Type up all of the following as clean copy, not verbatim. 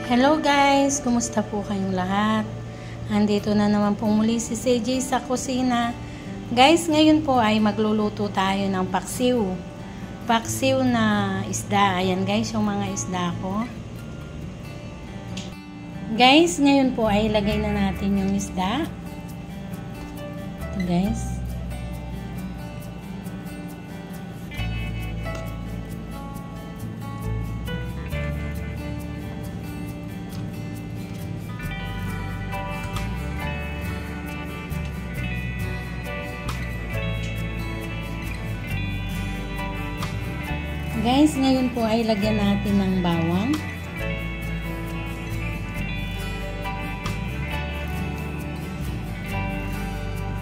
Hello guys! Kumusta po kayong lahat? Andito na naman po muli si CJ sa kusina. Guys, ngayon po ay magluluto tayo ng paksiw. Paksiw na isda. Ayan guys, yung mga isda ko. Guys, ngayon po ay ilagay na natin yung isda. Ito guys. Guys, ngayon po ay lagyan natin ng bawang.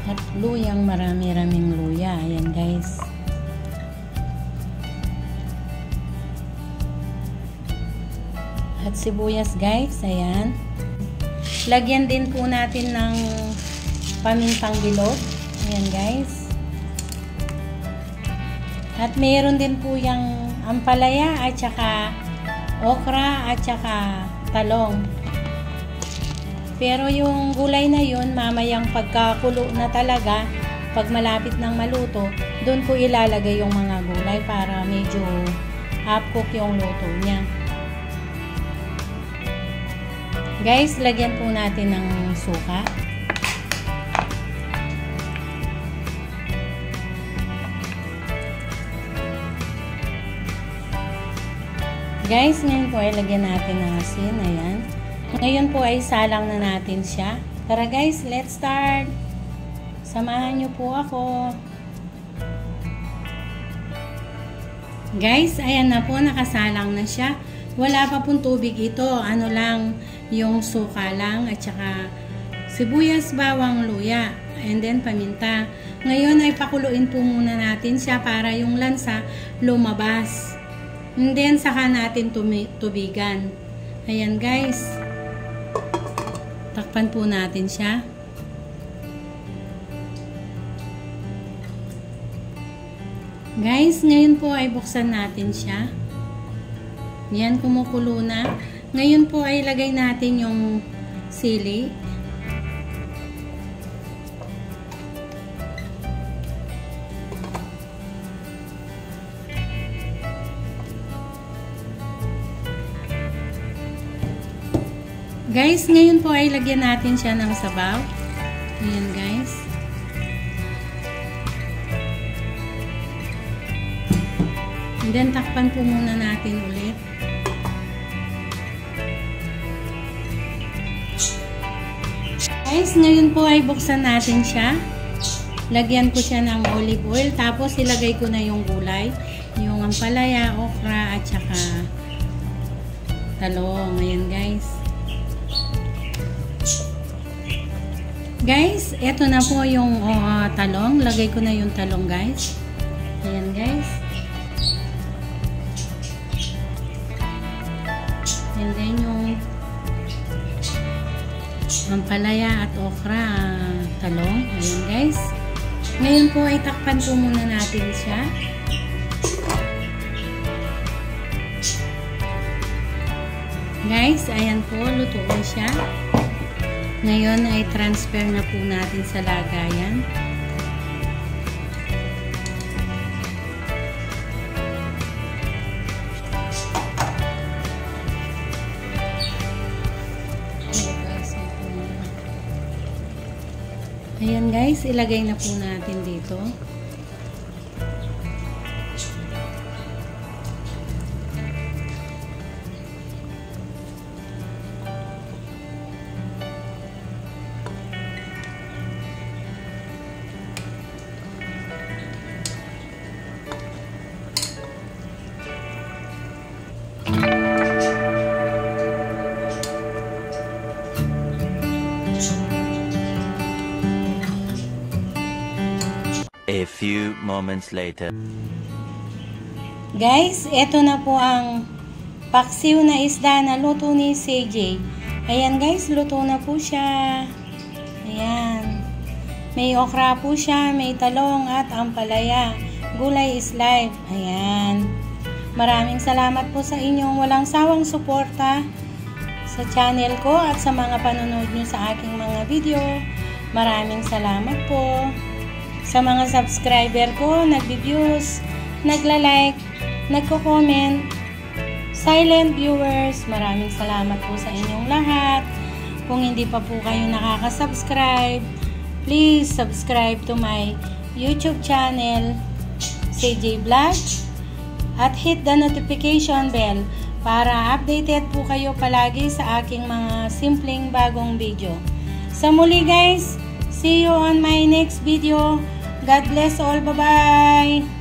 At luyang, marami-raming luya. Ayan guys. At sibuyas guys, ayan. Lagyan din po natin ng pamintang bilog. Ayan guys. At mayroon din po yung ampalaya at saka okra at saka talong. Pero yung gulay na yun, mamayang pagkakulo na talaga, pag malapit ng maluto, doon ko ilalagay yung mga gulay para medyo half cook yung luto niya. Guys, lagyan po natin ng suka. Guys, ngayon po ay lagyan natin ng asin. Ayan. Ngayon po ay salang na natin siya. Tara guys, let's start. Samahan niyo po ako. Guys, ayan na po, nakasalang na siya. Wala pa pong tubig ito. Ano lang, yung suka lang at saka sibuyas, bawang, luya. And then paminta. Ngayon ay pakuluin po muna natin siya para yung lansa lumabas. And then, saka natin tubigan. Ayan guys. Takpan po natin siya. Guys, ngayon po ay buksan natin siya. Yan, kumukulo na. Ngayon po ay lagay natin yung sili. Guys, ngayon po ay lagyan natin siya ng sabaw. Ayan guys. And then, takpan po muna natin ulit. Guys, ngayon po ay buksan natin siya. Lagyan ko siya ng olive oil. Tapos, ilagay ko na yung gulay. Yung ampalaya, okra, at saka talong. Ayan guys. Guys, eto na po yung talong. Lagay ko na yung talong guys. Ayan guys. And then yung ampalaya at okra, talong. Ayan guys. Ngayon po ay takpan po muna natin siya. Guys, ayan po, luto na siya. Ngayon ay transfer na po natin sa lagayan. Ayan guys, ilagay na po natin dito. A few moments later. Guys, eto na po ang paksiw na isda na luto ni CJ. Ayan guys, luto na po siya. Ayan. May okra po siya, may talong at ampalaya. Gulay is life. Ayan. Maraming salamat po sa inyong walang sawang suporta sa channel ko at sa mga panonood nyo sa aking mga video. Maraming salamat po. Sa mga subscriber ko, nagbi-views, nagla-like, nagko-comment, silent viewers, maraming salamat po sa inyong lahat. Kung hindi pa po kayo nakaka-subscribe, please subscribe to my YouTube channel, CJ Vlog, at hit the notification bell para updated po kayo palagi sa aking mga simpleng bagong video. Sa muli guys, see you on my next video. God bless all. Bye-bye!